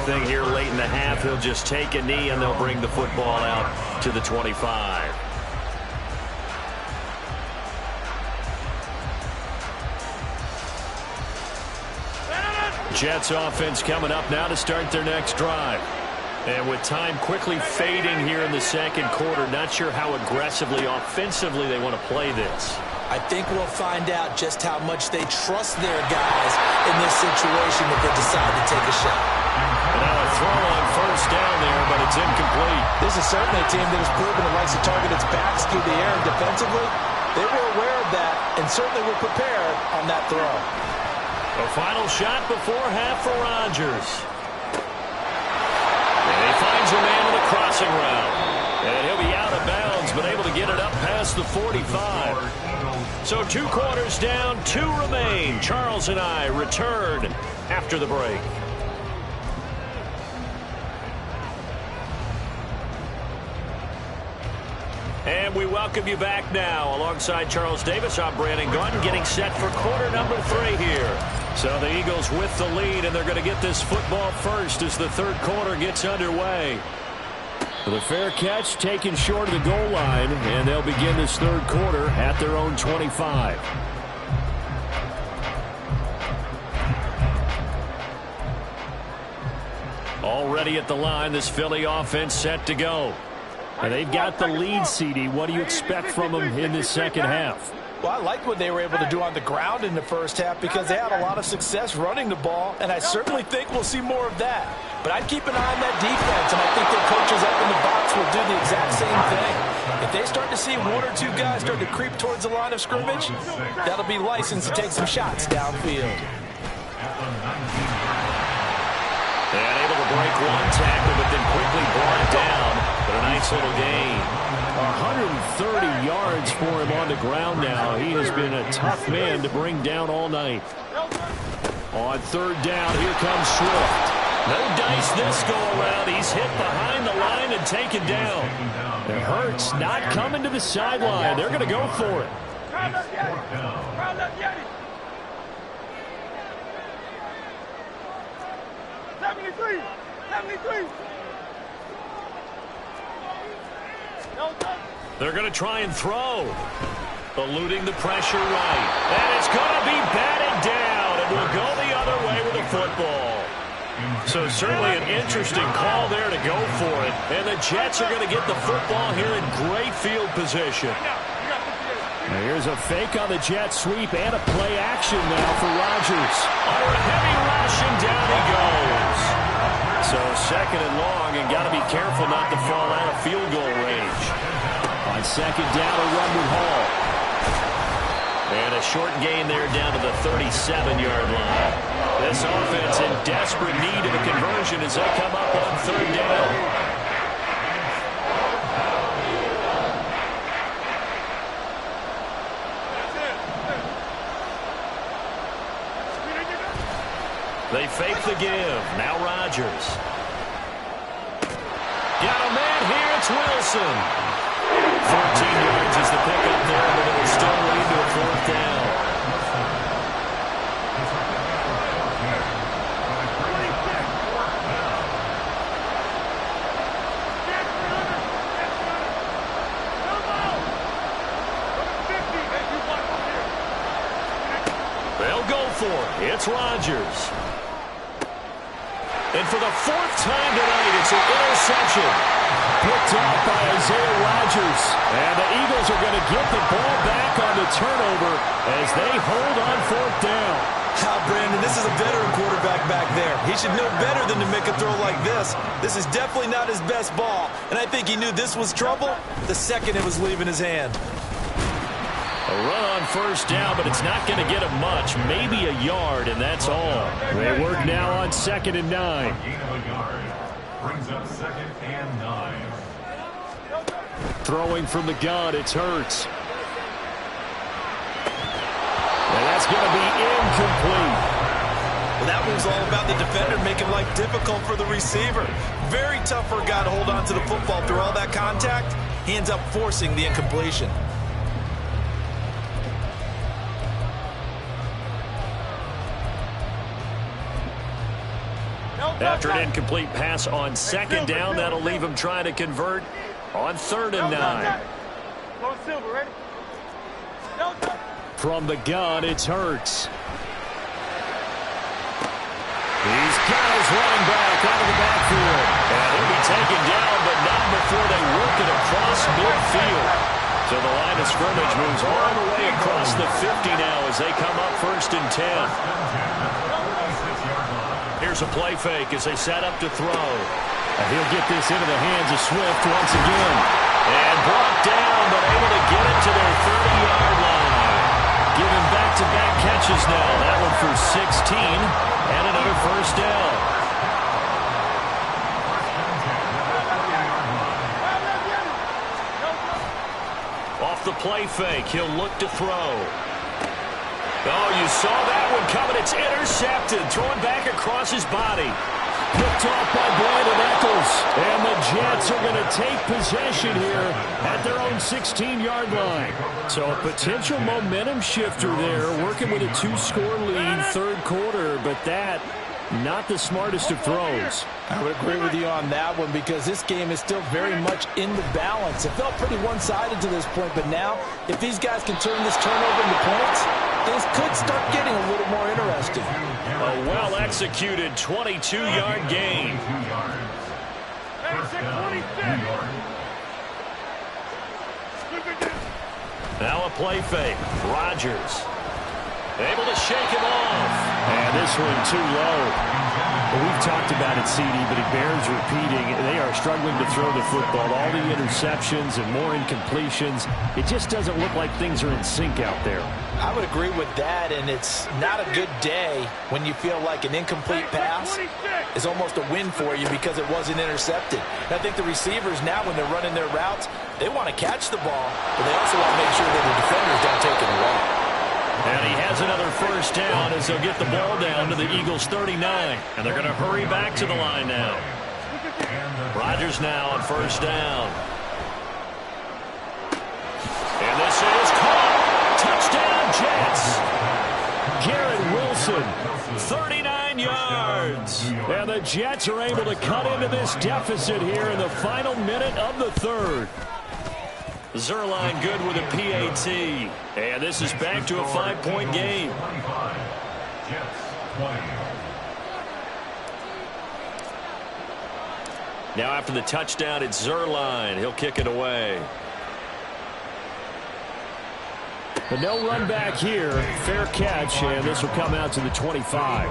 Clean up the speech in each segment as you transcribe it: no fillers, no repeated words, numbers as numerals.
anything here late in the half, he'll just take a knee and they'll bring the football out to the 25. Jets offense coming up now to start their next drive. And with time quickly fading here in the second quarter, not sure how aggressively, offensively they want to play this. I think we'll find out just how much they trust their guys in this situation if they decide to take a shot. And now a throw on first down there, but it's incomplete. This is certainly a team that has proven it likes to target its backs through the air, and defensively, they were aware of that and certainly were prepared on that throw. A final shot before half for Rodgers. And he finds a man with a crossing route. And he'll be out of bounds, but able to get it up past the 45. So 2 quarters down, 2 remain. Charles and I return after the break. And we welcome you back now. Alongside Charles Davis, I'm Brandon Gaudin, getting set for quarter number 3 here. So the Eagles with the lead, and they're going to get this football first as the third quarter gets underway. The fair catch taken short of the goal line, and they'll begin this third quarter at their own 25. Already at the line, this Philly offense set to go. And they've got the lead, CD. What do you expect from them in this second half? Well, I like what they were able to do on the ground in the first half because they had a lot of success running the ball, and I certainly think we'll see more of that. But I'd keep an eye on that defense, and I think their coaches up in the box will do the exact same thing. If they start to see 1 or 2 guys start to creep towards the line of scrimmage, that'll be licensed to take some shots downfield. And able to break 1 tackle, but then quickly brought down. But a nice little gain. 130 yards for him on the ground now. He has been a tough man to bring down all night. On third down, here comes Swift. No dice this go around. He's hit behind the line and taken down. It hurts not coming to the sideline. They're going to go for it. 73. They're going to try and throw. Eluding the pressure right. And it's going to be batted down. And will go the other way with the football. So certainly an interesting call there to go for it. And the Jets are going to get the football here in great field position. Now here's a fake on the jet sweep and a play action now for Rodgers. Under a heavy rush and down he goes. So second and long, and got to be careful not to fall out of field goal range. On second down, a run with Hall. And a short gain there down to the 37-yard line. This offense in desperate need of a conversion as they come up on third down. They fake the give. Now Rodgers. Got a man here. It's Wilson. 14 yards is the pickup there, but it will still lead to a fourth down. They'll go for it. It's Rodgers. And for the 4th time tonight, it's an interception. Picked off by Isaiah Rodgers. And the Eagles are going to get the ball back on the turnover as they hold on 4th down. Brandon, this is a veteran quarterback back there. He should know better than to make a throw like this. This is definitely not his best ball. And I think he knew this was trouble the second it was leaving his hand. A run on first down, but it's not going to get him much. Maybe a yard, and that's all. They work now on 2nd and 9. Brings up 2nd and 9. Throwing from the gun, it's Hurts. And that's going to be incomplete. Well, that one's all about the defender making life difficult for the receiver. Very tough for a guy to hold on to the football through all that contact. He ends up forcing the incompletion. After an incomplete pass on second down, that'll leave him trying to convert on 3rd and 9. From the gun, it's Hurts. He's got his running back out of the backfield. And he'll be taken down, but not before they work it across midfield. So the line of scrimmage moves all the way across the 50 now as they come up 1st and 10. Here's a play fake as they set up to throw. And he'll get this into the hands of Swift once again. And brought down, but able to get it to their 30-yard line. Giving back-to-back catches now. That one for 16 and another 1st down. Off the play fake, he'll look to throw. Oh, you saw that one coming. It's intercepted. Throwing back across his body. Picked off by Brandon Eccles. And the Jets are going to take possession here at their own 16-yard line. So a potential momentum shifter there, working with a 2-score lead, 3rd quarter, but that, not the smartest of throws. I would agree with you on that one because this game is still very much in the balance. It felt pretty one-sided to this point, but now, if these guys can turn this turnover into points, things could start getting a little more interesting. A well-executed 22-yard gain. Now a play fake. Rodgers able to shake him off. And this one too low. Well, we've talked about it, CD, but it bears repeating. They are struggling to throw the football. All the interceptions and more incompletions. It just doesn't look like things are in sync out there. I would agree with that, and it's not a good day when you feel like an incomplete pass is almost a win for you because it wasn't intercepted. And I think the receivers now, when they're running their routes, they want to catch the ball, but they also want to make sure that the defenders don't take it away. And he has another 1st down as they'll get the ball down to the Eagles' 39. And they're going to hurry back to the line now. Rodgers now on 1st down. And this is caught. Touchdown, Jets. Garrett Wilson. 39 yards. And the Jets are able to cut into this deficit here in the final minute of the 3rd. Zerline good with a PAT. And this is back to a 5-point game. Now after the touchdown, it's Zerline. He'll kick it away. But no run back here. Fair catch, and this will come out to the 25.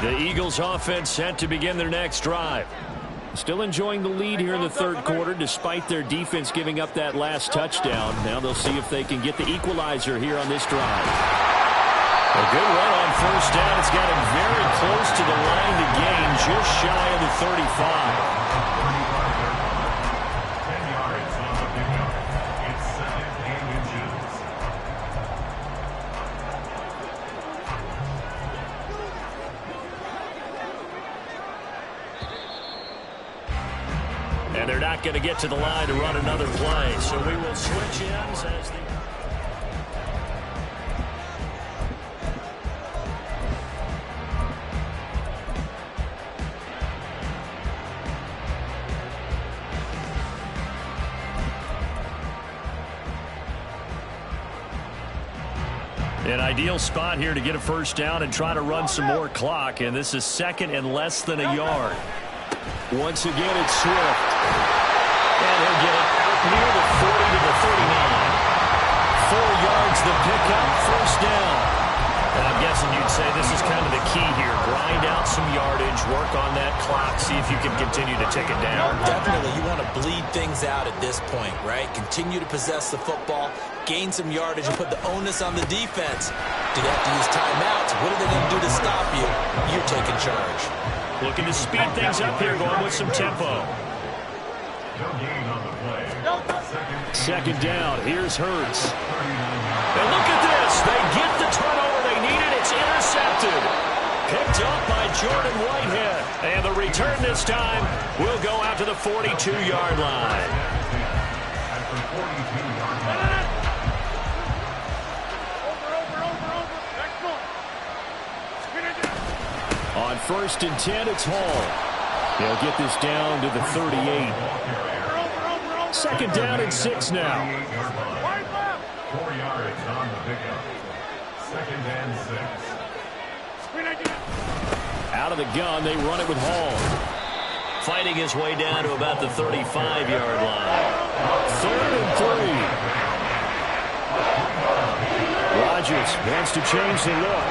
The Eagles offense set to begin their next drive. Still enjoying the lead here in the 3rd quarter despite their defense giving up that last touchdown. Now they'll see if they can get the equalizer here on this drive. A good run on 1st down. It's got him very close to the line to gain, just shy of the 35. And they're not going to get to the line to run another play. So we will switch ends as the... An ideal spot here to get a 1st down and try to run some more clock. And this is 2nd and less than a yard. Once again, it's Swift. And he'll get it out near the 40 to the 39. 4 yards the pickup, 1st down. And I'm guessing you'd say this is kind of the key here. Grind out some yardage, work on that clock, see if you can continue to tick it down. Definitely, you want to bleed things out at this point, right? Continue to possess the football, gain some yardage, and put the onus on the defense. Do they have to use timeouts? What are they going to do to stop you? You're taking charge. Looking to speed things up here, going with some tempo. 2nd down. Here's Hurts. And look at this. They get the turnover they needed. It's intercepted. Picked up by Jordan Whitehead. And the return this time will go out to the 42-yard line. On 1st and 10, it's Hall. They'll get this down to the 38. 2nd down and 6 now. 4 yards on the pickup. 2nd and 6. Out of the gun, they run it with Hall. Fighting his way down to about the 35-yard line. 3rd and 3. Rodgers wants to change the look.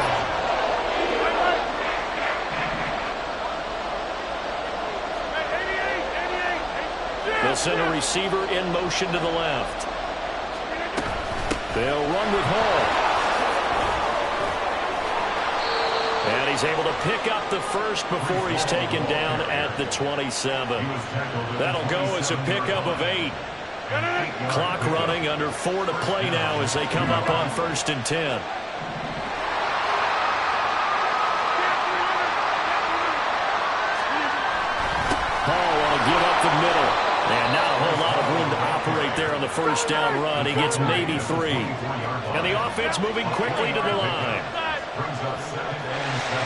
They'll send a receiver in motion to the left. They'll run with Hall. And he's able to pick up the first before he's taken down at the 27. That'll go as a pickup of 8. Clock running, under 4 to play now as they come up on 1st and 10. Hall want to give up the middle. And not a whole lot of room to operate there on the 1st down run. He gets maybe 3. And the offense moving quickly to the line. Brings up 2nd and 7.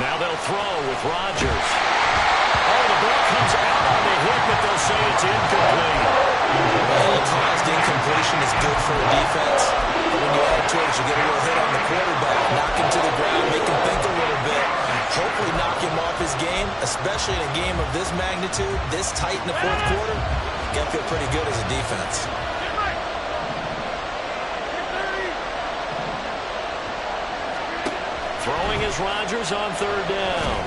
Now they'll throw with Rodgers. Oh, the ball comes out on the hit, but they'll say it's incomplete. Any caused incompletion is good for a defense. But when you add to it, you get a little hit on the quarterback, knock him to the ground, make him think a little bit, hopefully knock him off his game, especially in a game of this magnitude, this tight in the 4th quarter. You got to feel pretty good as a defense. Throwing is Rodgers on 3rd down.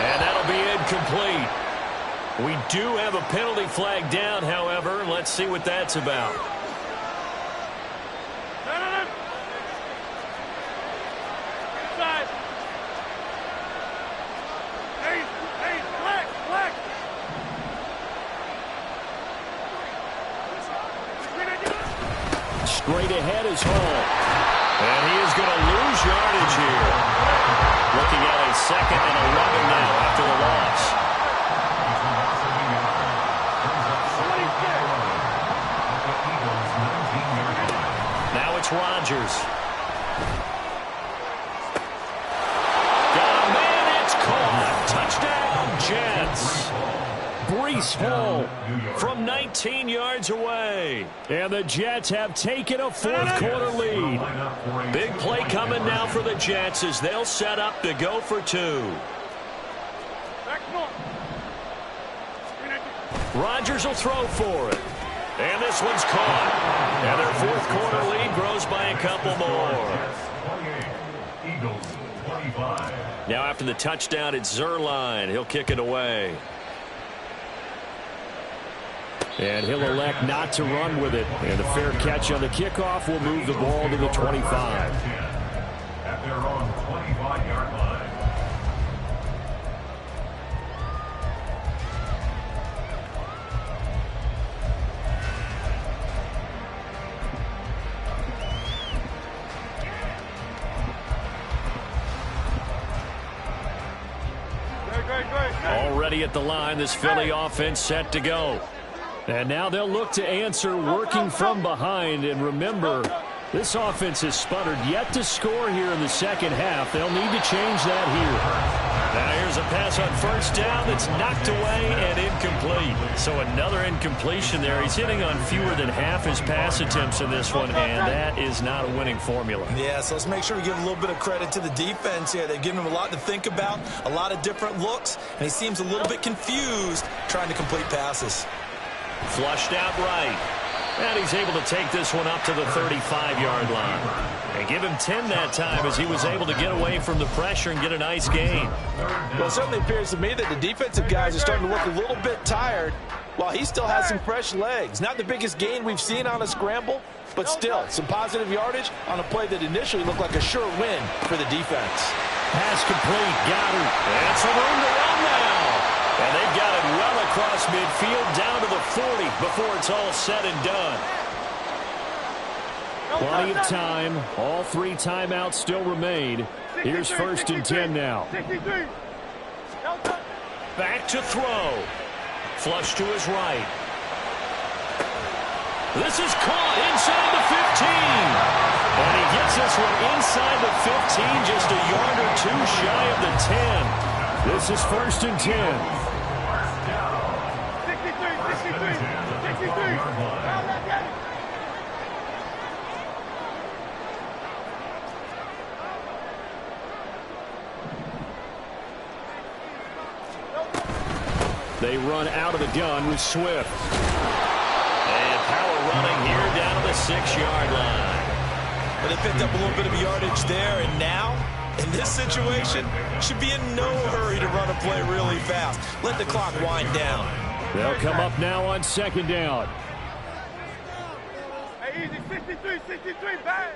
And that'll be incomplete. We do have a penalty flag down, however. Let's see what that's about. Straight ahead is Hall. And he is going to lose yardage here. Looking at a 2nd and 11 now after the loss. Now it's Rodgers. Got a man, it's caught. Touchdown, Jets. Breece Hall From 19 yards away. And the Jets have taken a 4th quarter lead. Big play coming now for the Jets as they'll set up to go for 2. Rodgers will throw for it. And this one's caught. And their 4th quarter lead grows by a couple more. Eagles 25. Now after the touchdown, it's Zerline. He'll kick it away. And he'll elect not to run with it. And a fair catch on the kickoff will move the ball to the 25. At their own 25-yard line. Already at the line, this Philly offense set to go. And now they'll look to answer working from behind. And remember, this offense has sputtered yet to score here in the 2nd half. They'll need to change that here. Now here's a pass on 1st down that's knocked away and incomplete. So another incompletion there. He's hitting on fewer than half his pass attempts in this one, and that is not a winning formula. Yeah, so let's make sure we give a little bit of credit to the defense here. They've given him a lot to think about, a lot of different looks, and he seems a little bit confused trying to complete passes. Flushed out right. And he's able to take this one up to the 35-yard line. And give him 10 that time as he was able to get away from the pressure and get a nice gain. Well, it certainly appears to me that the defensive guys are starting to look a little bit tired while he still has some fresh legs. Not the biggest gain we've seen on a scramble, but still some positive yardage on a play that initially looked like a sure win for the defense. Pass complete. Got it. And some room to run now. And they've got it well across midfield down to the 40 before it's all said and done. Plenty of time. All 3 timeouts still remain. Here's 1st and 10 now. Back to throw. Flush to his right. This is caught inside the 15. And he gets this one inside the 15, just a yard or 2 shy of the 10. This is 1st and 10. They run out of the gun with Swift. And power running here down to the 6-yard line. But they picked up a little bit of yardage there, and now, in this situation, should be in no hurry to run a play really fast. Let the clock wind down. They'll come up now on 2nd down. Hey, easy, 63, back.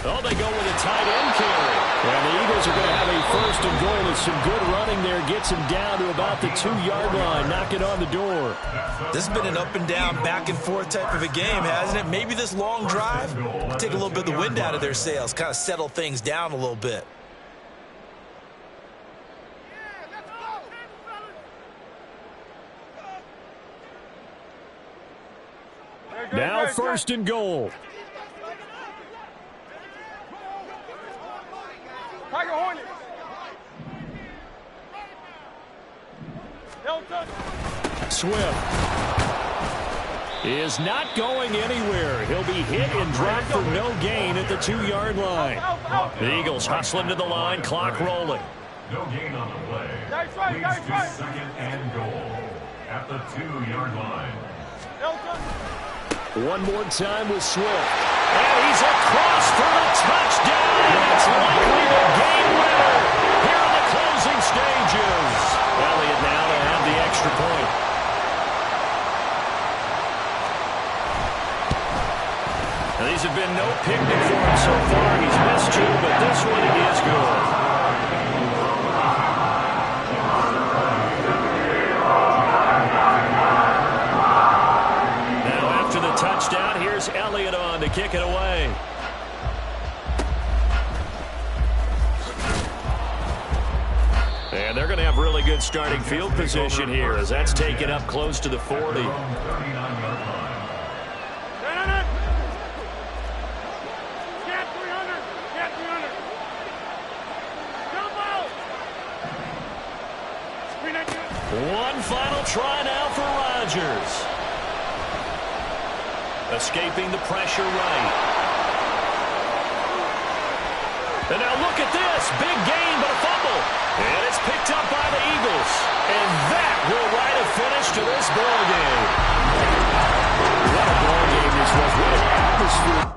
Oh, they go with a tight end carry. And the Eagles are going to have a 1st and goal with some good running there. Gets him down to about the 2-yard line. Knock it on the door. This has been an up and down, back and forth type of a game, hasn't it? Maybe this long drive will take a little bit of the wind out of their sails, kind of settle things down a little bit. Now 1st and goal. Tiger Hornet. Swift is not going anywhere. He'll be hit and dropped for no gain at the 2-yard line. The Eagles hustling to the line, clock rolling. No gain on the play. Nice right. Leads to 2nd and goal at the 2-yard line. One more time with Swift. And he's across for the touchdown. It's likely the game winner here in the closing stages. Elliott now to have the extra point. Now, these have been no picnic for him so far. He's missed 2, but this one is good. Touchdown. Here's Elliott on to kick it away. And they're going to have really good starting field position here as that's taken up close to the 40. One final try now for Rodgers. Escaping the pressure right. And now look at this. Big gain, but a fumble. And it's picked up by the Eagles. And that will write a finish to this ball game. What a ball game this was. What an atmosphere.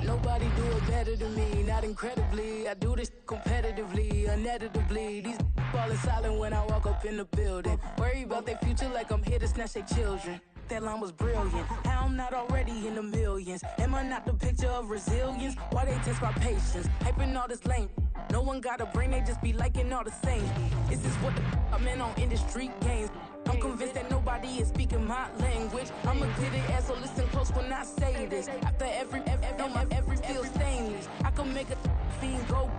Nobody do it better than me, not incredibly. I do this competitively, uneditably. These falling silent when I walk up in the building. Worry about their future like I'm here to snatch their children. That line was brilliant. How I'm not already in the millions. Am I not the picture of resilience? Why they test my patience? Hyping all this lame. No one got a brain, they just be liking all the same. Is this what the I'm in on industry games? I'm convinced that nobody is speaking my language. I'ma get it ass, so listen close when I say this. After every feel stainless. I can make a fiend go.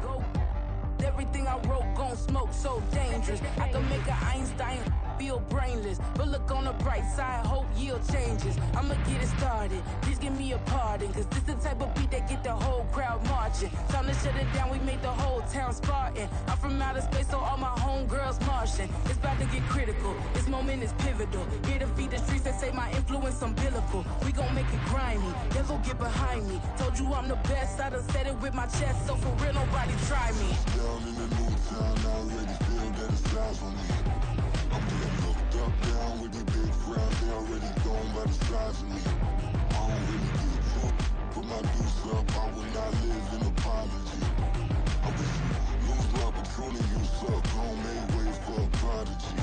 Everything I wrote gon' smoke, so dangerous. I can make an Einstein feel brainless. But look on the bright side, hope yield changes. I'ma get it started. started. Please give me a pardon, cause this the type of beat that get the whole crowd marching. Time to shut it down, we made the whole town Spartan. I'm from outer space, so all my homegirls Martian. It's about to get critical, this moment is pivotal. Here to feed the streets that say my influence umbilical. We gon' make it grimy, never get behind me. Told you I'm the best, I done said it with my chest, so for real nobody try me. Down in the new town, I already feel that it's time for me. I'm getting looked up, down with the big crowd, they already gone by the size of me. I don't really give a fuck, put my deuce up, I will not live in apology. I wish you lose my opportunity, you suck, home made way for a prodigy.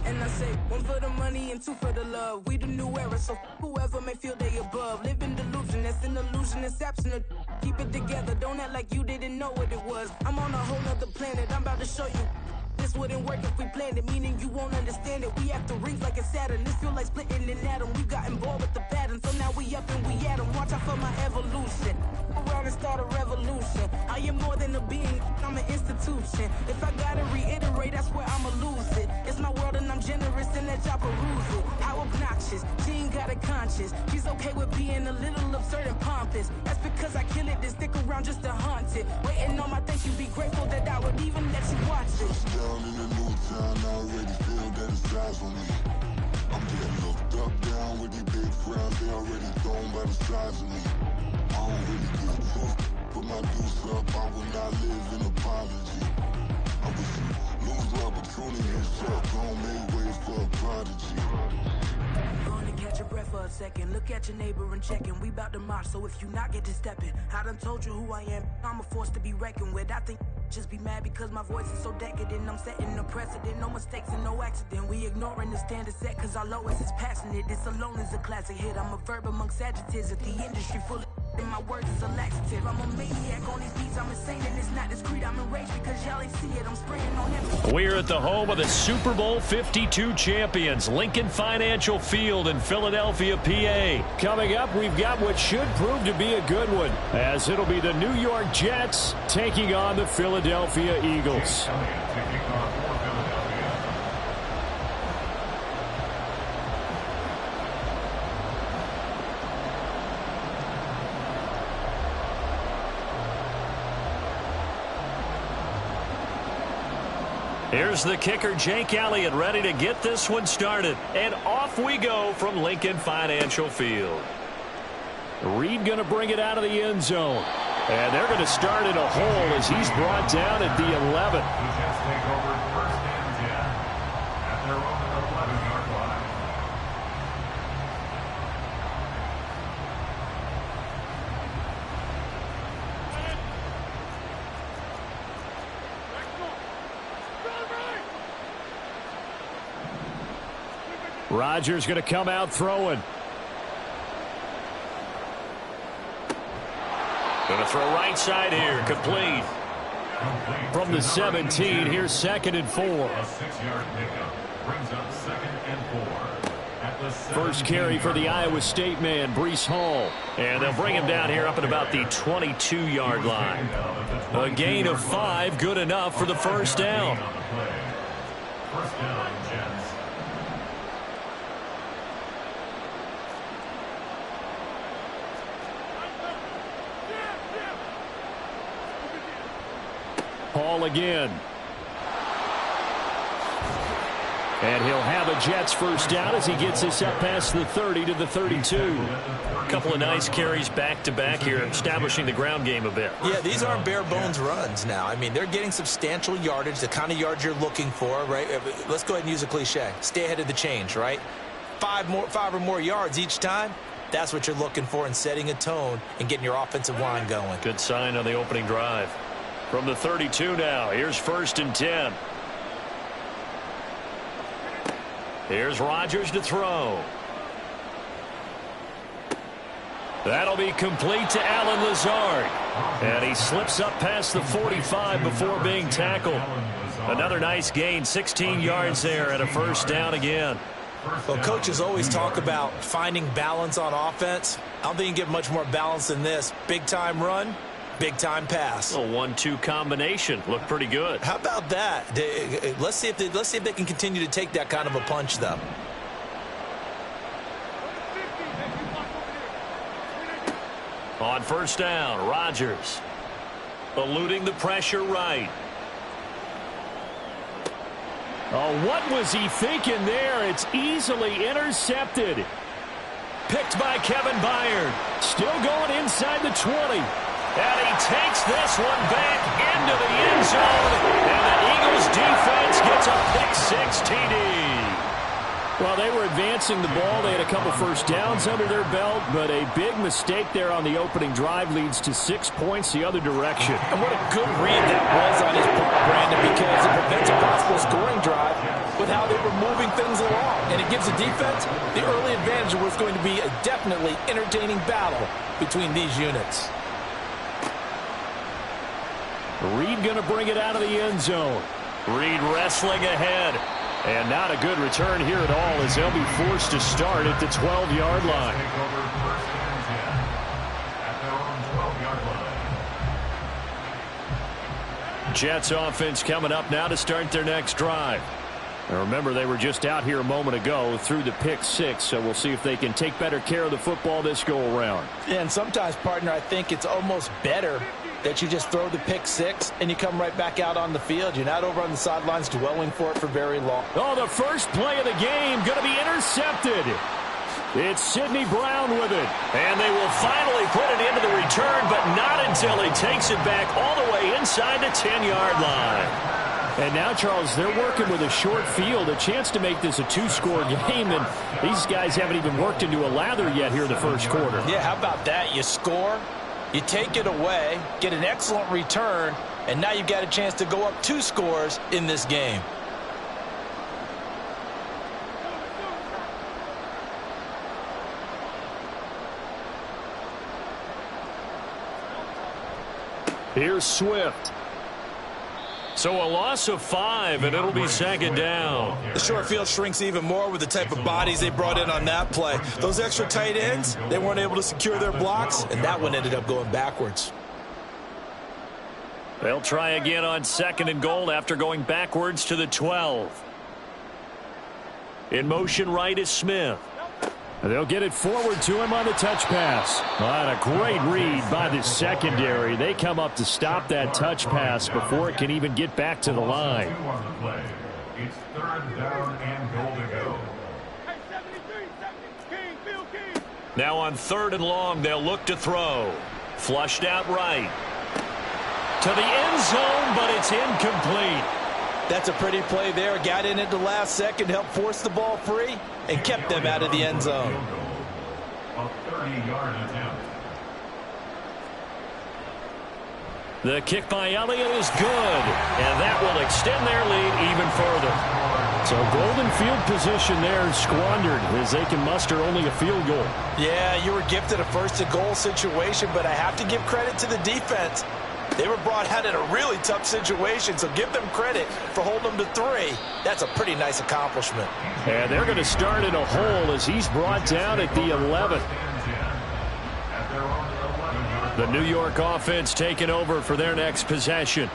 And I say, one for the money and two for the love. We the new era, so whoever may feel they above. Live in delusion, that's an illusion, it's absent. Keep it together, don't act like you didn't know what it was. I'm on a whole nother planet, I'm about to show you. This wouldn't work if we planned it, meaning you won't understand it. We have to rings like it's Saturn. This feel like splitting an atom. We got involved with the pattern, so now we up and we at 'em. Watch out for my evolution. Around and start a revolution. I am more than a being, I'm an institution. If I gotta reiterate, that's where I'ma lose it. It's my world and I'm generous and that y'all peruse it. How obnoxious, she ain't got a conscience. She's okay with being a little absurd and pompous. That's because I kill it, then stick around just to haunt it. Waiting on my thank you, be grateful that I would even let you watch it. Down in the new town, I already feel that it's time for me. I'm getting looked up, down with the big crowd, they already gone by the size of me. I don't really give a fuck, put my deuce up, I will not live in apology. I wish you lose the opportunity, you suck, home made way for a prodigy. Gonna catch your breath for a second. Look at your neighbor and checking. We bout to march, so if you not get to stepping. I done told you who I am. I'm a force to be reckoned with. I think just be mad because my voice is so decadent. I'm setting a precedent. No mistakes and no accident. We ignoring the standard set cause our lowest is passionate. This alone is a classic hit. I'm a verb amongst adjectives. If the industry full of and my words is a laxative. I'm a maniac on these beats. I'm insane and it's not discreet. I'm enraged because y'all ain't see it. I'm spraying on him. We're at the home of the Super Bowl 52 champions, Lincoln Financial Field in Philadelphia, PA. Coming up, we've got what should prove to be a good one, as it'll be the New York Jets taking on the Philadelphia Eagles. Here's the kicker, Jake Elliott, ready to get this one started. And off we go from Lincoln Financial Field. Reed going to bring it out of the end zone. And they're going to start in a hole as he's brought down at the 11. The Jets take over first and 10 at their own 11-yard line. Rodgers going to come out throwing. Going to throw right side here, complete. From the 17, here's 2nd and 4. A 6-yard pickup brings up 2nd and 4. At the First carry for the Iowa State man, Breece Hall. And they'll bring him down here up at about the 22-yard line. A gain of 5, good enough for the first down. First down, Jets. Hall again. And he'll have a Jets first down as he gets this up past the 30 to the 32. A couple of nice carries back-to-back here, establishing the ground game a bit. Yeah, these aren't bare-bones runs now. I mean, they're getting substantial yardage, the kind of yards you're looking for, right? Let's go ahead and use a cliche. Stay ahead of the change, right? 5 or more yards each time. That's what you're looking for in setting a tone and getting your offensive line going. Good sign on the opening drive. From the 32 now, here's 1st and 10. Here's Rodgers to throw. That'll be complete to Allen Lazard. And he slips up past the 45 before being tackled. Another nice gain, 16 yards there and a first down again. Well, coaches always talk about finding balance on offense. I don't think you can get much more balance than this. Big-time run, big-time pass. A 1-2 combination. Looked pretty good. How about that? Let's see if they can continue to take that kind of a punch, though. On first down, Rodgers. Eluding the pressure right. Oh, what was he thinking there? It's easily intercepted. Picked by Kevin Byard. Still going inside the 20. And he takes this one back into the end zone. And the Eagles defense gets a pick-6 TD. Well, they were advancing the ball. They had a couple first downs under their belt, but a big mistake there on the opening drive leads to 6 points the other direction. And what a good read that was on his part, Brandon, because it prevents a possible scoring drive with how they were moving things along. And it gives the defense the early advantage of what's going to be a definitely entertaining battle between these units. Reed going to bring it out of the end zone. Reed wrestling ahead. And not a good return here at all as they'll be forced to start at the 12-yard line. Take over first and 10 at their own 12-yard line. Jets offense coming up now to start their next drive. Now remember, they were just out here a moment ago through the pick-6, so we'll see if they can take better care of the football this go-around. Yeah, and sometimes, partner, I think it's almost better that you just throw the pick-6 and you come right back out on the field. You're not over on the sidelines dwelling for it for very long. Oh, the first play of the game going to be intercepted. It's Sidney Brown with it. And they will finally put it into the return, but not until he takes it back all the way inside the 10-yard line. And now, Charles, they're working with a short field, a chance to make this a 2-score game, and these guys haven't even worked into a lather yet here in the first quarter. Yeah, how about that? You score, you take it away, get an excellent return, and now you've got a chance to go up 2 scores in this game. Here's Swift. So a loss of 5, and it'll be second down. The short field shrinks even more with the type of bodies they brought in on that play. Those extra tight ends, they weren't able to secure their blocks, and that one ended up going backwards. They'll try again on second and goal after going backwards to the 12. In motion right is Smith. They'll get it forward to him on the touch pass. What a great read by the secondary. They come up to stop that touch pass before it can even get back to the line. It's third down and goal to go. Hey, 73, King, Bill King. Now on third and long, they'll look to throw. Flushed out right. To the end zone, but it's incomplete. That's a pretty play there. Got in at the last second, helped force the ball free, and kept them out of the end zone. A 30-yard attempt. The kick by Elliott is good, and that will extend their lead even further. So golden field position there squandered as they can muster only a field goal. Yeah, you were gifted a first-and-goal situation, but I have to give credit to the defense. They were brought out in a really tough situation, so give them credit for holding them to 3. That's a pretty nice accomplishment. And they're going to start in a hole as he's brought down at the 11. The New York offense taking over for their next possession.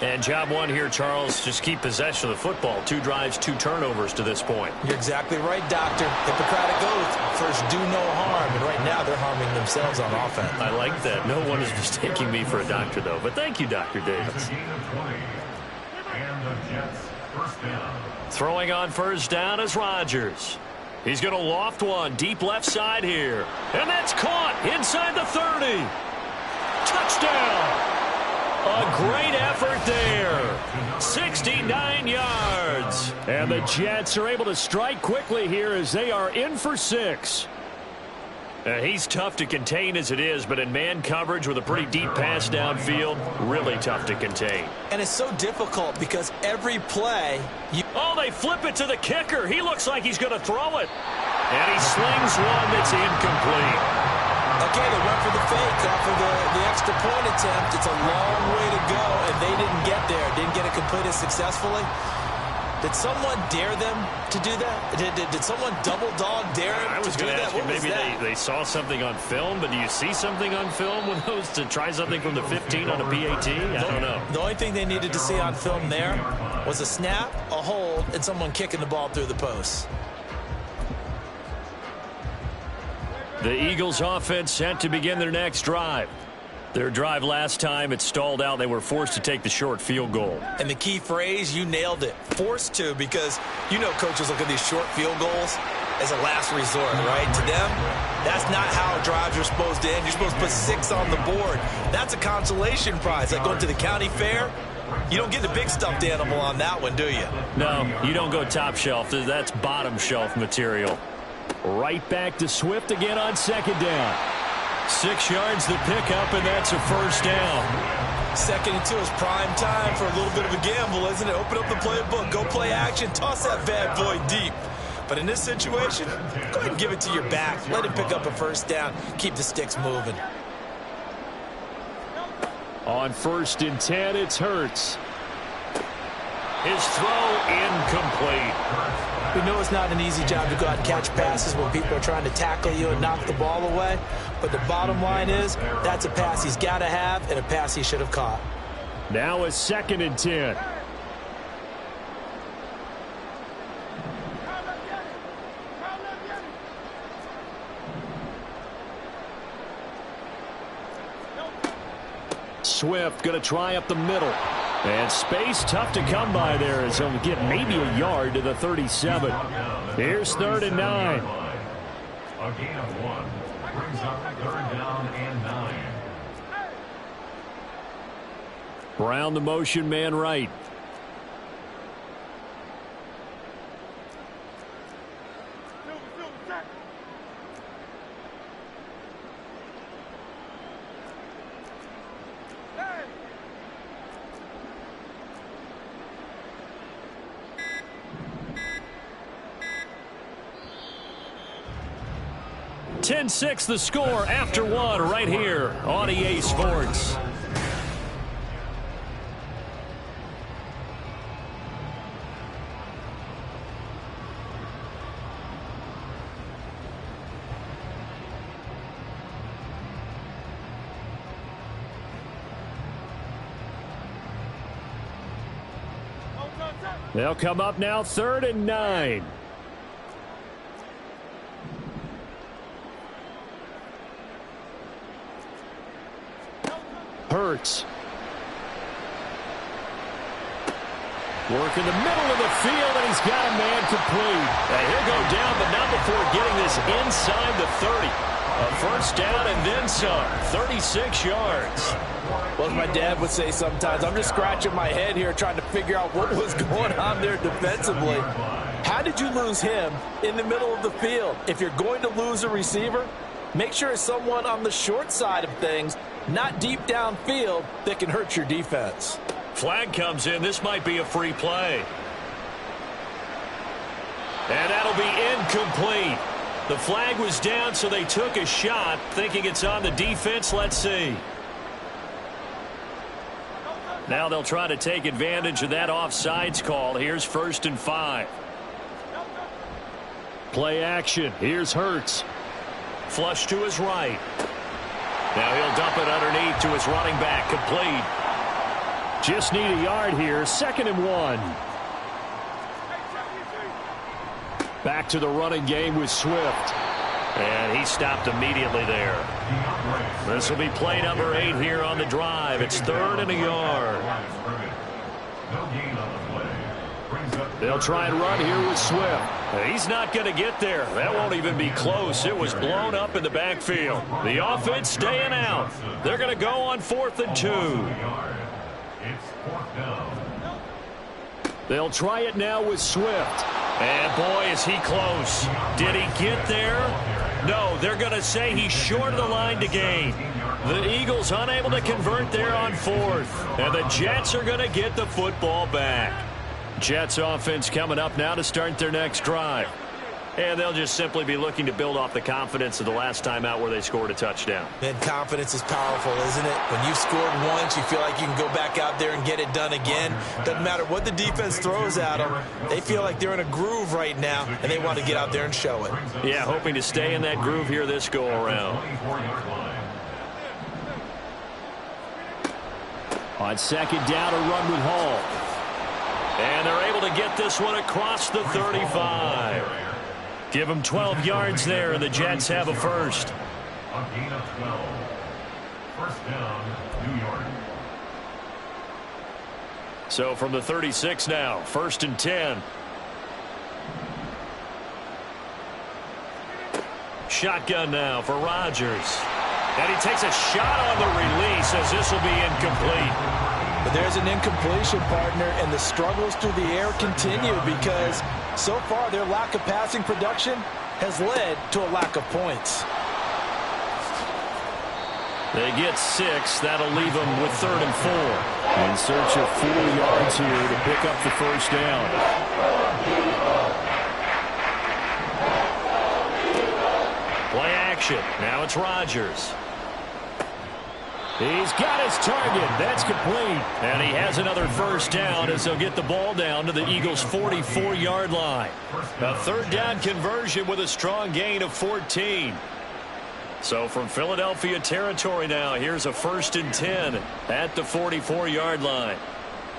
And job one here, Charles, just keep possession of the football. 2 drives, 2 turnovers to this point. You're exactly right, Doctor. Hippocratic oath, first do no harm, and right now they're harming themselves on offense. I like that. No one is mistaking me for a doctor, though. But thank you, Dr. Davis. And the Jets first down. Throwing on first down is Rodgers. He's going to loft one deep left side here. And that's caught inside the 30. Touchdown. A great effort there. 69 yards. And the Jets are able to strike quickly here as they are in for 6. He's tough to contain as it is, but in man coverage with a pretty deep pass downfield, really tough to contain. And it's so difficult because every play... Oh, they flip it to the kicker. He looks like he's going to throw it. And he slings one that's incomplete. Okay, they went for the fake off of the extra point attempt. It's a long way to go, and they didn't get there. Didn't get it completed successfully. Did someone dare them to do that? Did someone double dog dare them to do that? I was going to ask you, maybe they saw something on film, but do you see something on film with those to try something from the 15 on a PAT? I don't know. The only thing they needed to see on film there was a snap, a hold, and someone kicking the ball through the post. The Eagles offense set to begin their next drive. Their drive last time, it stalled out. They were forced to take the short field goal. And the key phrase, you nailed it, forced to, because you know coaches look at these short field goals as a last resort, right? To them, that's not how drives are supposed to end. You're supposed to put 6 on the board. That's a consolation prize. Like going to the county fair, you don't get the big stuffed animal on that one, do you? No, you don't go top shelf. That's bottom shelf material. Right back to Swift again on second down. 6 yards the pickup, and that's a first down. 2nd and 2 is prime time for a little bit of a gamble, isn't it? Open up the playbook, go play action, toss that bad boy deep. But in this situation, go ahead and give it to your back. Let him pick up a first down. Keep the sticks moving. On 1st and 10, it's Hurts. His throw incomplete. We know it's not an easy job to go out and catch passes when people are trying to tackle you and knock the ball away. But the bottom line is, that's a pass he's got to have and a pass he should have caught. Now a 2nd and 10. Swift going to try up the middle. And space tough to come by there as he'll get maybe a yard to the 37. Here's 3rd and 9. A gain of 1 brings up 3rd down and 9. Brown the motion man right. Ten 10-6 the score after 1 right here on EA Sports. They'll come up now 3rd and 9. Hurts. Work in the middle of the field, and he's got a man complete. And he'll go down, but not before getting this inside the 30. A first down and then some. 36 yards. Well, as my dad would say sometimes, I'm just scratching my head here trying to figure out what was going on there defensively. How did you lose him in the middle of the field? If you're going to lose a receiver, make sure it's someone on the short side of things, not deep downfield, that can hurt your defense. Flag comes in. This might be a free play. And that'll be incomplete. The flag was down, so they took a shot, thinking it's on the defense. Let's see. Now they'll try to take advantage of that offsides call. Here's 1st and 5. Play action. Here's Hurts. Flush to his right. Now he'll dump it underneath to his running back. Complete. Just need a yard here. 2nd and 1. Back to the running game with Swift. And he stopped immediately there. This will be play number 8 here on the drive. It's 3rd and a yard. They'll try and run here with Swift. He's not going to get there. That won't even be close. It was blown up in the backfield. The offense staying out. They're going to go on 4th and 2. They'll try it now with Swift. And boy, is he close. Did he get there? No, they're going to say he's short of the line to gain. The Eagles unable to convert there on 4th. And the Jets are going to get the football back. Jets offense coming up now to start their next drive. And they'll just simply be looking to build off the confidence of the last time out where they scored a touchdown. Man, confidence is powerful, isn't it? When you've scored once, you feel like you can go back out there and get it done again. Doesn't matter what the defense throws at them. They feel like they're in a groove right now, and they want to get out there and show it. Yeah, hoping to stay in that groove here this go-around. On 2nd down, a run with Hall. And they're able to get this one across the 35. Give them 12 yards there, and the Jets have a first. A gain of 12. First down, New York. So from the 36 now, 1st and 10. Shotgun now for Rodgers. And he takes a shot on the release as this will be incomplete. But there's an incompletion, partner, and the struggles through the air continue because so far their lack of passing production has led to a lack of points. They get 6. That'll leave them with 3rd and 4. In search of 4 yards here to pick up the first down. Play action. Now it's Rodgers. He's got his target. That's complete. And he has another first down as they'll get the ball down to the Eagles' 44-yard line. A 3rd down conversion with a strong gain of 14. So from Philadelphia territory now, here's a 1st and 10 at the 44-yard line.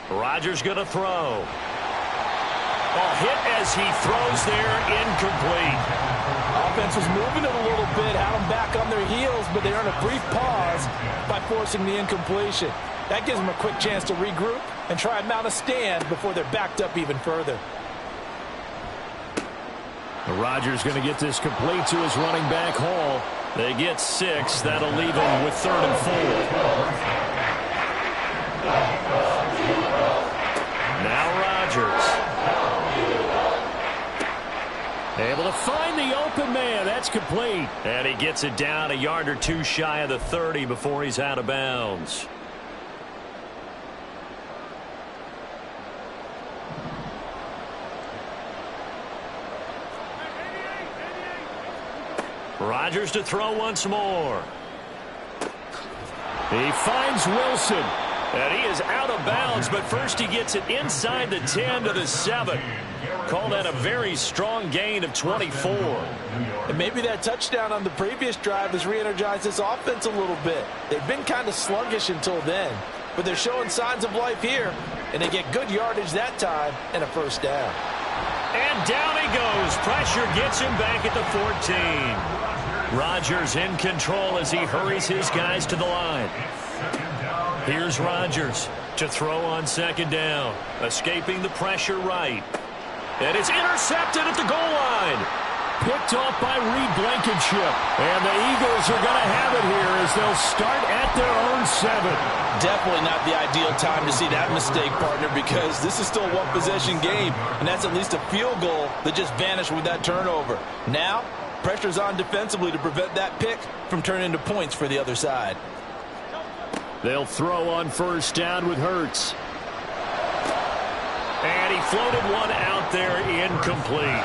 Rodgers going to throw. A hit as he throws there, incomplete. Offense was moving it a little bit, had them back on their heels, but they earned a brief pause by forcing the incompletion. That gives them a quick chance to regroup and try and mount a stand before they're backed up even further. Rodgers going to get this complete to his running back Hall. They get 6. That'll leave them with 3rd and 4. Now Rodgers. Able to find the open man. That's complete. And he gets it down a yard or 2 shy of the 30 before he's out of bounds. Rodgers to throw once more. He finds Wilson. And he is out of bounds, but first he gets it inside the 10 to the 7. Call that a very strong gain of 24. And maybe that touchdown on the previous drive has re-energized this offense a little bit. They've been kind of sluggish until then, but they're showing signs of life here, and they get good yardage that time and a first down. And down he goes. Pressure gets him back at the 14. Rodgers in control as he hurries his guys to the line. Here's Rodgers to throw on 2nd down. Escaping the pressure right. And it's intercepted at the goal line. Picked off by Reed Blankenship. And the Eagles are going to have it here as they'll start at their own 7. Definitely not the ideal time to see that mistake, partner, because this is still a one-possession game, and that's at least a field goal that just vanished with that turnover. Now, pressure's on defensively to prevent that pick from turning into points for the other side. They'll throw on 1st down with Hurts. And he floated one out there, incomplete.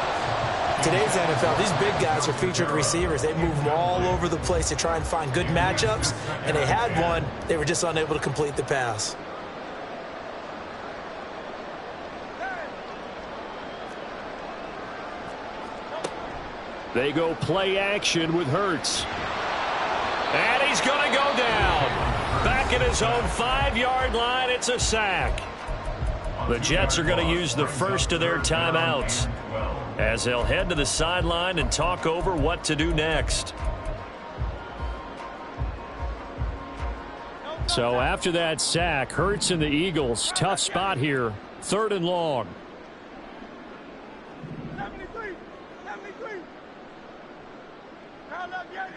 Today's NFL, these big guys are featured receivers. They move them all over the place to try and find good matchups, and they had one. They were just unable to complete the pass. They go play action with Hurts. And he's going to go down. Back at his own 5-yard line, it's a sack. The Jets are going to use the first of their timeouts as they'll head to the sideline and talk over what to do next. So after that sack, Hurts and the Eagles, tough spot here, 3rd and long. 73. Now let's get it.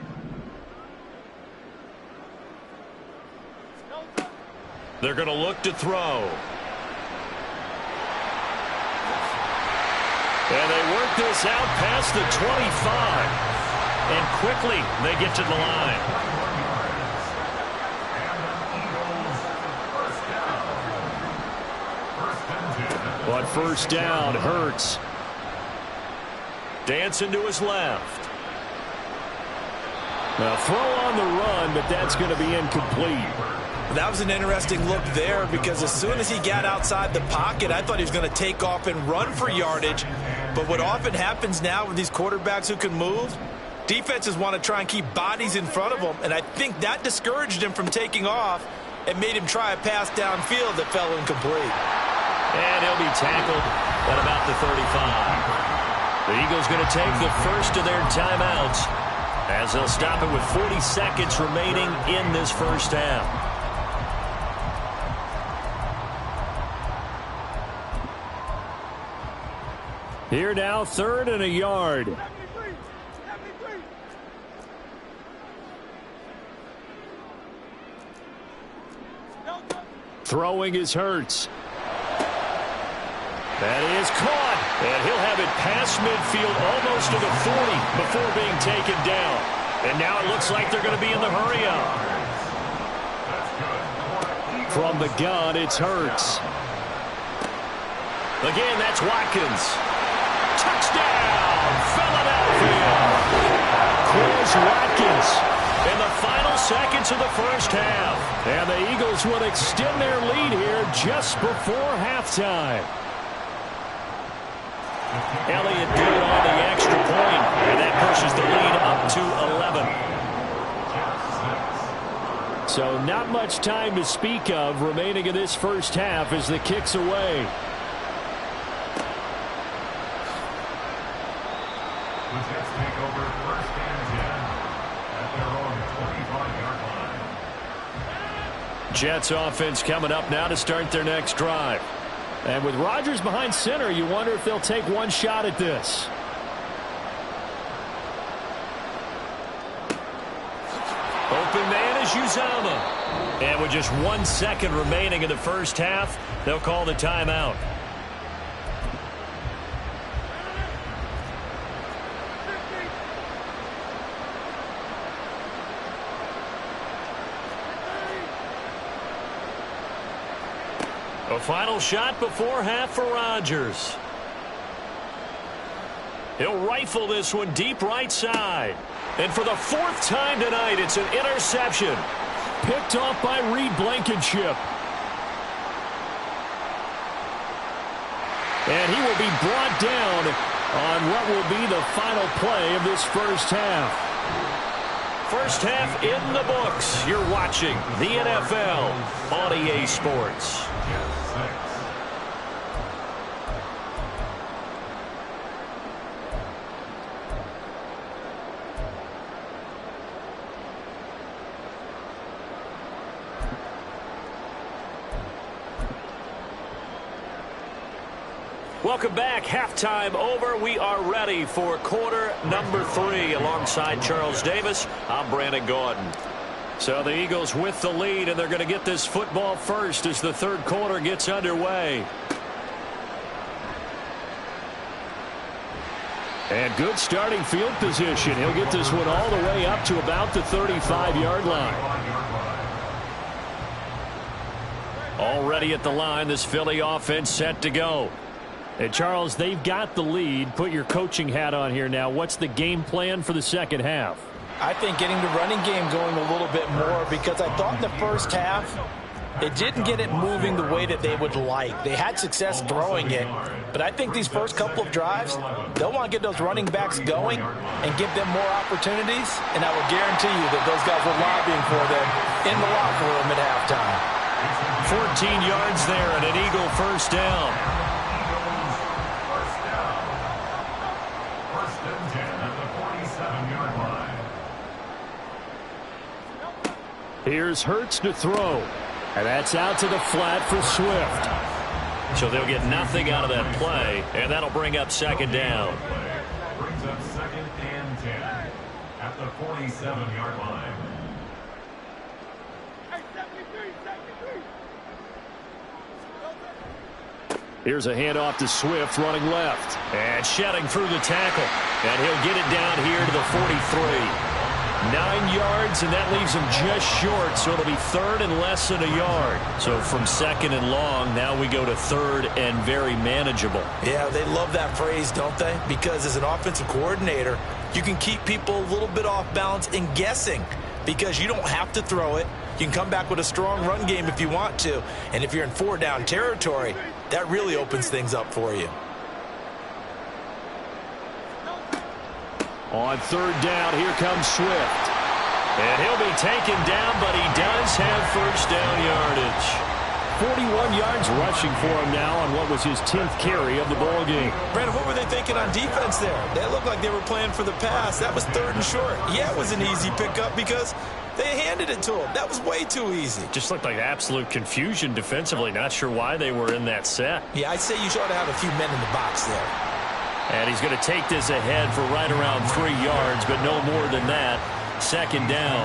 They're going to look to throw. And they work this out past the 25. And quickly they get to the line. But 1st down, Hurts. Dancing to his left. Now throw on the run, but that's going to be incomplete. That was an interesting look there because as soon as he got outside the pocket, I thought he was going to take off and run for yardage. But what often happens now with these quarterbacks who can move, defenses want to try and keep bodies in front of them, and I think that discouraged him from taking off and made him try a pass downfield that fell incomplete. And he'll be tackled at about the 35. The Eagles going to take the first of their timeouts as they'll stop it with 40 seconds remaining in this first half. Here now, 3rd and a yard. Throwing is Hurts. That is caught. And he'll have it past midfield almost to the 40 before being taken down. And now it looks like they're going to be in the hurry up. From the gun, it's Hurts. Again, that's Watkins. Touchdown, Philadelphia. Chris Watkins. In the final seconds of the first half. And the Eagles will extend their lead here just before halftime. Elliott good on the extra point, and that pushes the lead up to 11. So not much time to speak of remaining in this first half as the kick's away. The Jets take over 1st and 10 at their own 25-yard line. Jets offense coming up now to start their next drive. And with Rodgers behind center, you wonder if they'll take one shot at this. Open man is Uzama. And with just 1 second remaining in the first half, they'll call the timeout. A final shot before half for Rodgers. He'll rifle this one deep right side. And for the 4th time tonight, it's an interception. Picked off by Reed Blankenship. And he will be brought down on what will be the final play of this first half. First half in the books. You're watching the NFL on EA Sports. Welcome back. Halftime over. We are ready for quarter number 3. Alongside Charles Davis, I'm Brandon Gordon. So the Eagles with the lead, and they're going to get this football first as the 3rd quarter gets underway. And good starting field position. He'll get this one all the way up to about the 35-yard line. Already at the line, this Philly offense set to go. And Charles, they've got the lead. Put your coaching hat on here now. What's the game plan for the second half? I think getting the running game going a little bit more, because I thought in the first half it didn't get it moving the way that they would like. They had success throwing it, but I think these first couple of drives, they'll want to get those running backs going and give them more opportunities, and I will guarantee you that those guys were lobbying for them in the locker room at halftime. 14 yards there and an Eagle first down. First and 10 at the 47-yard line. Here's Hurts to throw. And that's out to the flat for Swift. So they'll get nothing out of that play, and that'll bring up second down. Brings up 2nd and 10 at the 47-yard line. Here's a handoff to Swift running left. And shedding through the tackle. And he'll get it down here to the 43. 9 yards, and that leaves him just short, so it'll be 3rd and less than a yard. So from 2nd and long, now we go to 3rd and very manageable. Yeah, they love that phrase, don't they? Because as an offensive coordinator, you can keep people a little bit off balance and guessing, because you don't have to throw it. You can come back with a strong run game if you want to. And if you're in 4-down territory, that really opens things up for you. On 3rd down, here comes Swift. And he'll be taken down, but he does have first down yardage. 41 yards rushing for him now on what was his 10th carry of the ball game. Brandon, what were they thinking on defense there? They looked like they were playing for the pass. That was 3rd and short. Yeah, it was an easy pickup because they handed it to him. That was way too easy. Just looked like absolute confusion defensively. Not sure why they were in that set. Yeah, I'd say you ought to have a few men in the box there. And he's going to take this ahead for right around 3 yards, but no more than that. 2nd down.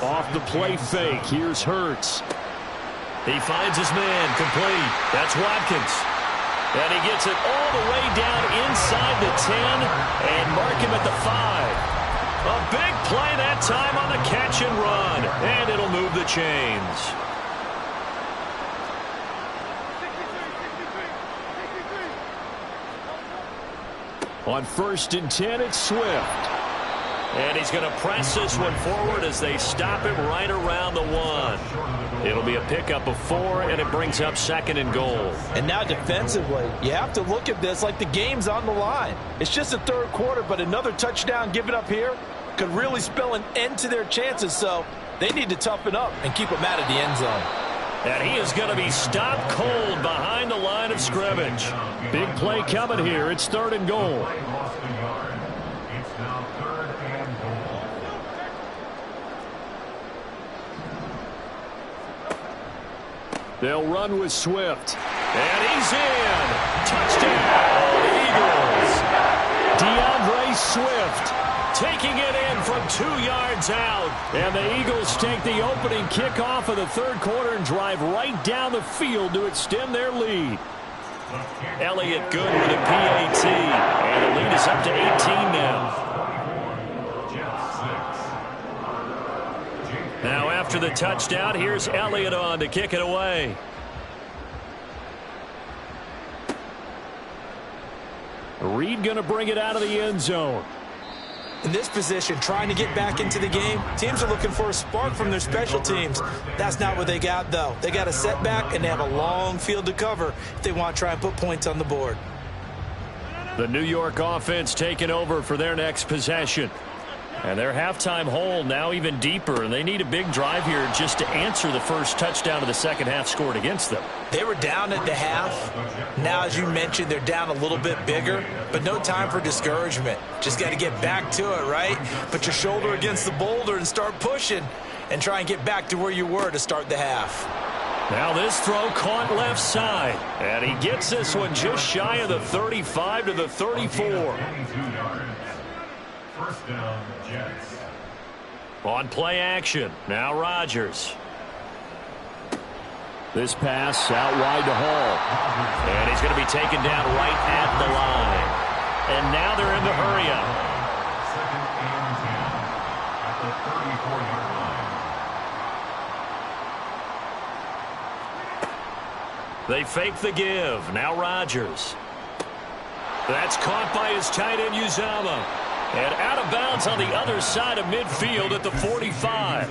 Off the play fake, here's Hurts. He finds his man, complete. That's Watkins. And he gets it all the way down inside the 10 and mark him at the 5. A big play that time on the catch and run. And it'll move the chains. On 1st and 10, it's Swift. And he's going to press this one forward as they stop him right around the 1. It'll be a pickup of 4, and it brings up 2nd and goal. And now defensively, you have to look at this like the game's on the line. It's just the 3rd quarter, but another touchdown given up here could really spell an end to their chances. So they need to toughen up and keep them out of the end zone. And he is going to be stopped cold behind the line of scrimmage. Big play coming here. It's 3rd and goal. They'll run with Swift. And he's in. Touchdown, Eagles. DeAndre Swift taking it in from 2 yards out. And the Eagles take the opening kickoff of the 3rd quarter and drive right down the field to extend their lead. Elliott good with a PAT. And the lead is up to 18 now. Now after the touchdown, here's Elliott on to kick it away. Reed going to bring it out of the end zone. In this position, trying to get back into the game, teams are looking for a spark from their special teams. That's not what they got, though. They got a setback, and they have a long field to cover if they want to try and put points on the board. The New York offense taking over for their next possession. And their halftime hole now even deeper, and they need a big drive here just to answer the first touchdown of the second half scored against them. They were down at the half. Now, as you mentioned, they're down a little bit bigger, but no time for discouragement. Just got to get back to it, right? Put your shoulder against the boulder and start pushing and try and get back to where you were to start the half. Now this throw caught left side, and he gets this one just shy of the 35 to the 34. First down, Jets. On play action, now Rodgers. This pass out wide to Hall. And he's going to be taken down right at the line. And now they're in the hurry-up. 2nd and 10 at the 34-yard line. They fake the give. Now Rodgers. That's caught by his tight end, Uzomah. And out of bounds on the other side of midfield at the 45.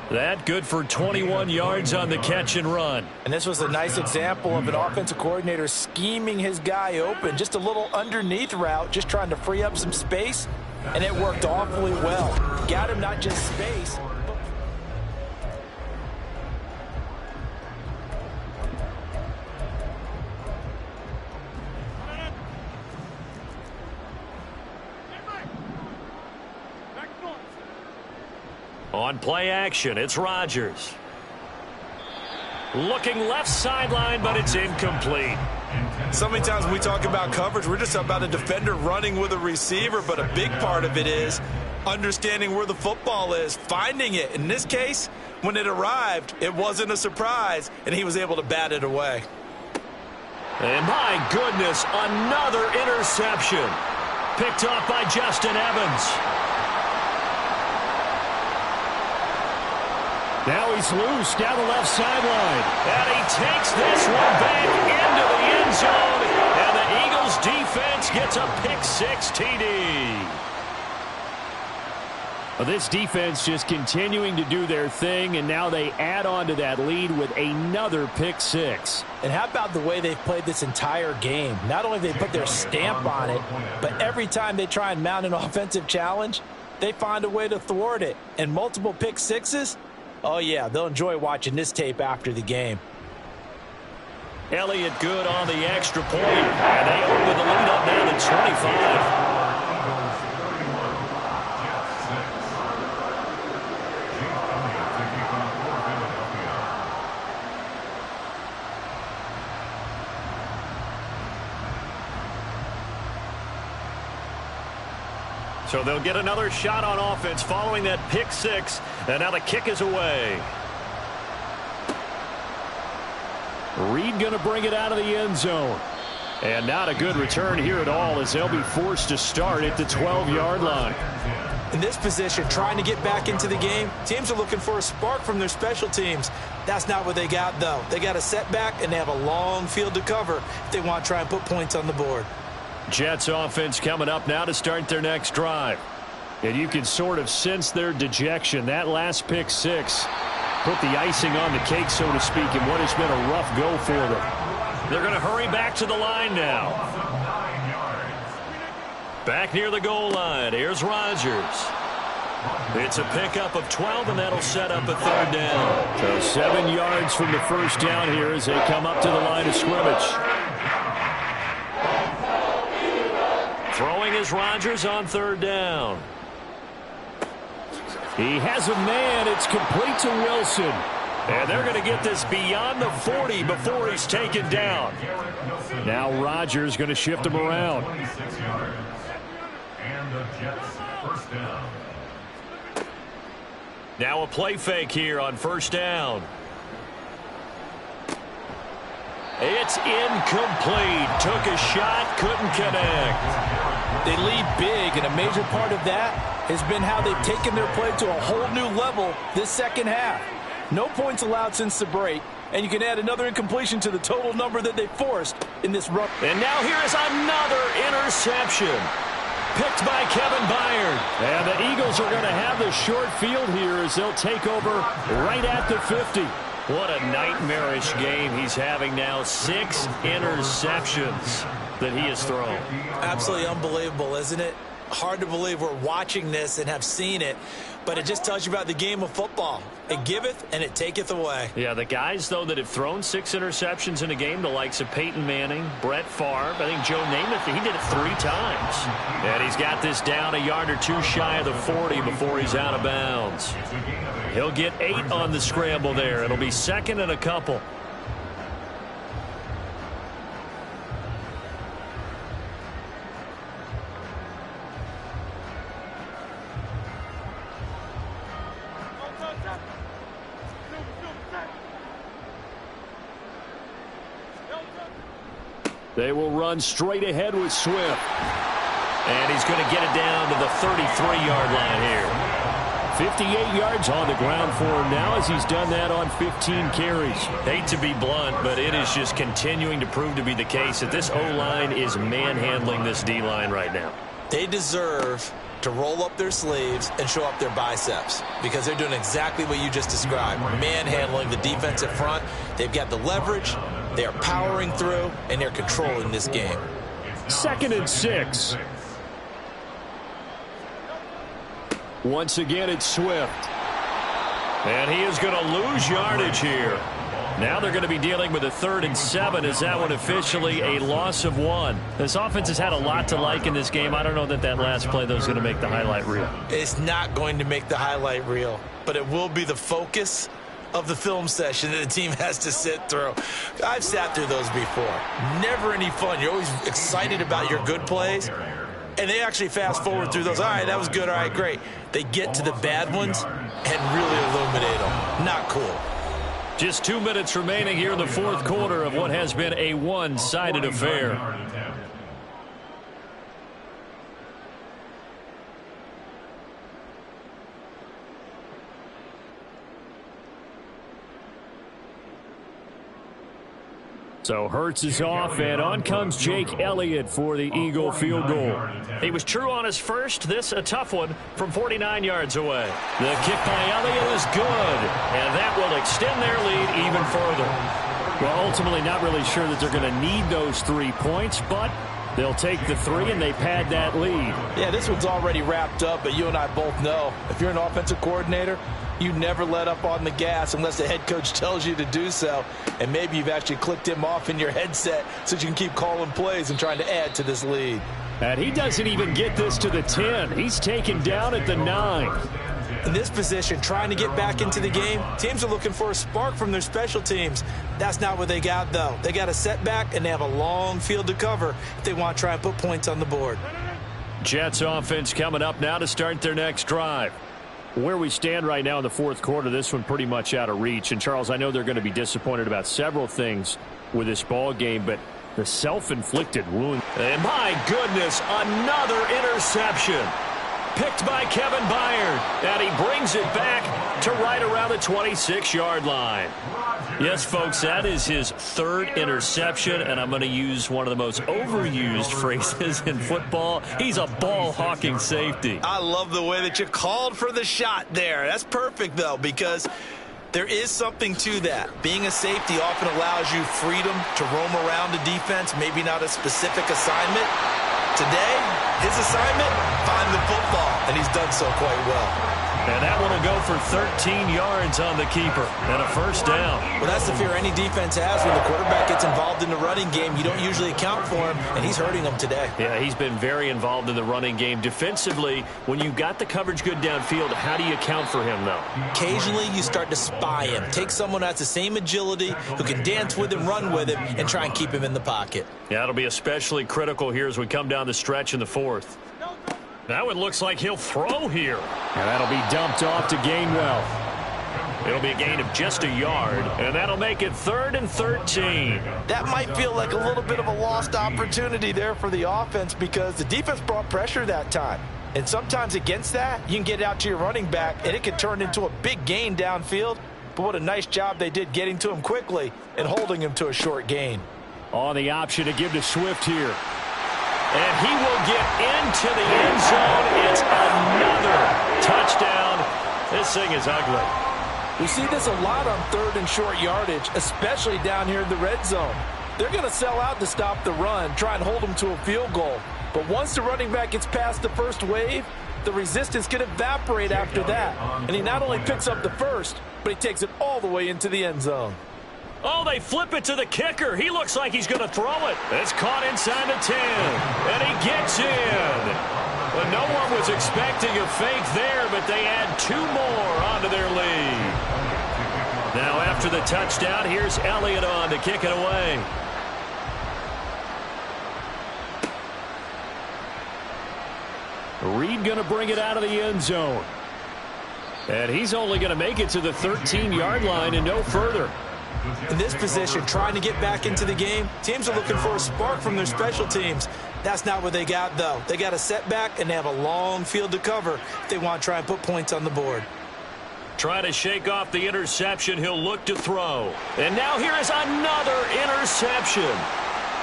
That good for 21 yards on the catch and run. And this was a nice example of an offensive coordinator scheming his guy open. Just a little underneath route, just trying to free up some space. And it worked awfully well. Got him not just space. On play action, it's Rodgers. Looking left sideline, but it's incomplete. So many times when we talk about coverage, we're just about a defender running with a receiver, but a big part of it is understanding where the football is, finding it. In this case, when it arrived, it wasn't a surprise, and he was able to bat it away. And my goodness, another interception. Picked off by Justin Evans. Now he's loose down the left sideline. And he takes this one back into the end zone. And the Eagles defense gets a pick-6 TD. Well, this defense just continuing to do their thing, and now they add on to that lead with another pick-6. And how about the way they've played this entire game? Not only have they put their stamp on it, but every time they try and mount an offensive challenge, they find a way to thwart it. And multiple pick sixes? Oh, yeah, they'll enjoy watching this tape after the game. Elliott good on the extra point. And they open the lead up now to 25. So they'll get another shot on offense following that pick six. And now the kick is away. Reed going to bring it out of the end zone. And not a good return here at all as they'll be forced to start at the 12-yard line. In this position, trying to get back into the game, teams are looking for a spark from their special teams. That's not what they got, though. They got a setback, and they have a long field to cover if they want to try and put points on the board. Jets offense coming up now to start their next drive. And you can sort of sense their dejection. That last pick six put the icing on the cake, so to speak, in what has been a rough go for them. They're going to hurry back to the line now. Back near the goal line. Here's Rodgers. It's a pickup of 12, and that'll set up a third down. So 7 yards from the first down here as they come up to the line of scrimmage. Throwing is Rodgers on third down. He has a man. It's complete to Wilson. And they're going to get this beyond the 40 before he's taken down. Now Rodgers going to shift him around. And the Jets first down. Now a play fake here on first down. It's incomplete. Took a shot, couldn't connect. They lead big, and a major part of that has been how they've taken their play to a whole new level this second half. No points allowed since the break, and you can add another incompletion to the total number that they forced in this run. And now here is another interception. Picked by Kevin Byard. And the Eagles are going to have the short field here as they'll take over right at the 50. What a nightmarish game he's having now. 6 interceptions that he has thrown. Absolutely unbelievable, isn't it? Hard to believe we're watching this and have seen it, but it just tells you about the game of football. It giveth and it taketh away. Yeah, the guys, though, that have thrown 6 interceptions in a game, the likes of Peyton Manning, Brett Favre, I think Joe Namath, he did it 3 times. And he's got this down a yard or 2 shy of the 40 before he's out of bounds. He'll get 8 on the scramble there. It'll be second and a couple. They will run straight ahead with Swift. And he's going to get it down to the 33-yard line here. 58 yards on the ground for him now as he's done that on 15 carries. Hate to be blunt, but it is just continuing to prove to be the case that this O-line is manhandling this D-line right now. They deserve to roll up their sleeves and show up their biceps because they're doing exactly what you just described, manhandling the defensive front. They've got the leverage, they are powering through, and they're controlling this game. 2nd and 6. Once again, it's Swift. And he is going to lose yardage here. Now they're going to be dealing with a 3rd and 7. Is that one officially a loss of 1? This offense has had a lot to like in this game. I don't know that last play, though, is going to make the highlight reel. It's not going to make the highlight reel, but it will be the focus of the film session that the team has to sit through. I've sat through those before. Never any fun. You're always excited about your good plays. And they actually fast forward through those. All right, that was good. All right, great. They get to the bad ones and really illuminate them. Not cool. Just 2 minutes remaining here in the 4th quarter of what has been a one-sided affair. So Hurts is off, and on comes Jake Elliott for the Eagle field goal. He was true on his first. This a tough one from 49 yards away. The kick by Elliott is good, and that will extend their lead even further. Well, ultimately not really sure that they're going to need those 3 points, but They'll take the 3, and they pad that lead. Yeah, this one's already wrapped up, but you and I both know if you're an offensive coordinator, you never let up on the gas unless the head coach tells you to do so. And maybe you've actually clicked him off in your headset so you can keep calling plays and trying to add to this lead. And he doesn't even get this to the 10. He's taken down at the 9. In this position, trying to get back into the game, teams are looking for a spark from their special teams. That's not what they got, though. They got a setback, and they have a long field to cover if they want to try and put points on the board. Jets offense coming up now to start their next drive. Where we stand right now in the fourth quarter, this one pretty much out of reach. And, Charles, I know they're going to be disappointed about several things with this ball game, but the self-inflicted wound. And my goodness, another interception. Picked by Kevin Byard, and he brings it back to right around the 26-yard line. Yes, folks, that is his 3rd interception, and I'm going to use one of the most overused phrases in football. He's a ball-hawking safety. I love the way that you called for the shot there. That's perfect, though, because there is something to that. Being a safety often allows you freedom to roam around the defense, maybe not a specific assignment. Today, his assignment, find the football, and he's done so quite well. And that one will go for 13 yards on the keeper and a first down. Well, that's the fear any defense has when the quarterback gets involved in the running game. You don't usually account for him, and he's hurting them today. Yeah, he's been very involved in the running game. Defensively, when you got the coverage good downfield, how do you account for him, though? Occasionally, you start to spy him. Take someone that's the same agility, who can dance with him, run with him, and try and keep him in the pocket. Yeah, it'll be especially critical here as we come down the stretch in the fourth. That one looks like he'll throw here. And that'll be dumped off to Gainwell. It'll be a gain of just a yard, and that'll make it 3rd and 13. That might feel like a little bit of a lost opportunity there for the offense because the defense brought pressure that time. And sometimes against that, you can get out to your running back, and it can turn into a big gain downfield. But what a nice job they did getting to him quickly and holding him to a short gain. On the option to give to Swift here. And he will get into the end zone. It's another touchdown. This thing is ugly. We see this a lot on 3rd and short yardage, especially down here in the red zone. They're going to sell out to stop the run, try and hold them to a field goal. But once the running back gets past the first wave, the resistance can evaporate after that. And he not only picks up the first, but he takes it all the way into the end zone. Oh, they flip it to the kicker. He looks like he's going to throw it. It's caught inside the 10, and he gets in. Well, no one was expecting a fake there, but they add 2 more onto their lead. Now, after the touchdown, here's Elliott on to kick it away. Reed going to bring it out of the end zone. And he's only going to make it to the 13-yard line and no further. In this position, trying to get back into the game, teams are looking for a spark from their special teams. That's not what they got, though. They got a setback, and they have a long field to cover if they want to try and put points on the board. Trying to shake off the interception. He'll look to throw. And now here is another interception.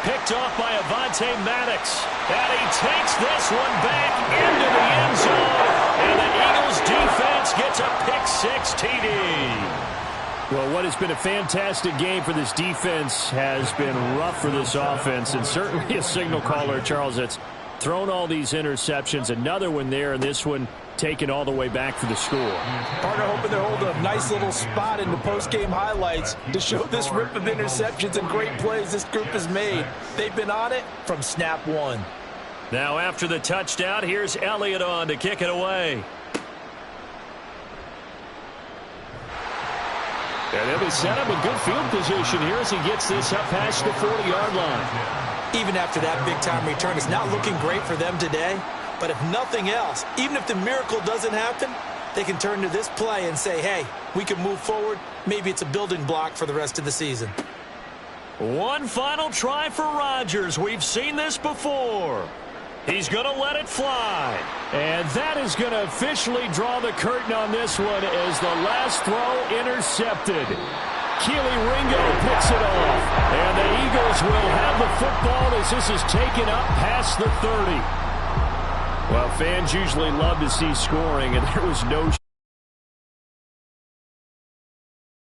Picked off by Avonte Maddox. And he takes this one back into the end zone. And the Eagles defense gets a pick-6 TD. Well, what has been a fantastic game for this defense has been rough for this offense, and certainly a signal caller, Charles, that's thrown all these interceptions. Another one there, and this one taken all the way back for the score. Partner hoping they hold a nice little spot in the post-game highlights to show this rip of interceptions and great plays this group has made. They've been on it from snap one. Now after the touchdown, here's Elliott on to kick it away. And they'll be set up in good field position here as he gets this up past the 40-yard line. Even after that big-time return, it's not looking great for them today. But if nothing else, even if the miracle doesn't happen, they can turn to this play and say, hey, we can move forward. Maybe it's a building block for the rest of the season. One final try for Rodgers. We've seen this before. He's going to let it fly. And that is going to officially draw the curtain on this one as the last throw intercepted. Keely Ringo picks it off. And the Eagles will have the football as this is taken up past the 30. Well, fans usually love to see scoring, and there was no